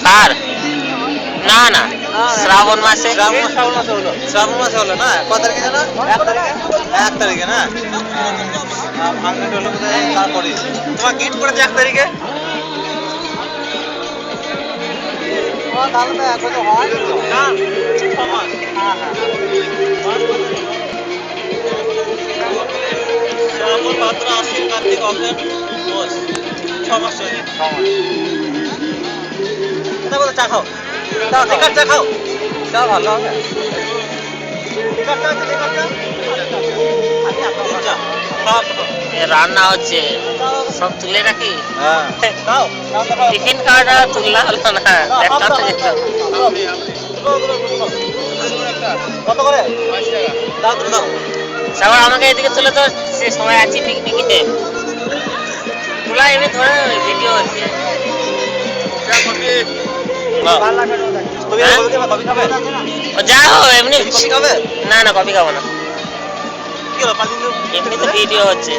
কার না না শ্রাবণ মাসে শ্রাবণ মাসে হলো না কত তারিখে জানা 1 তারিখে না ভাঙনাট হলো বোধহয় তারপরে তোমার গিফট করেছে 1 তারিখে তাহলে তো এখনো হয়নি তো না 6 মাস শ্রাবণ ভাদ্র আশ্বিন কার্তিক অগ্রহায়ণ পৌষ 6 মাস চলে 6 মাস কোথা চা খাও চা খাও চা ভালো হবে রান্না হচ্ছে সব তুলে রাখি দাও টিফিন কার্ডটা তুললা হলো না দেখা তো যেত কত করে 22 টাকা দাও তুমি দাও সবার আমাকে এদিকে তুলে তো সে সময় আছি পিকনিকে তোলা এমনি ধরে ভিডিও হচ্ছে কফি খাবে ও যা হো এমনি কফি খাবে না না কফি খাবো না কি হলো এমনি তো ভিডিও হচ্ছে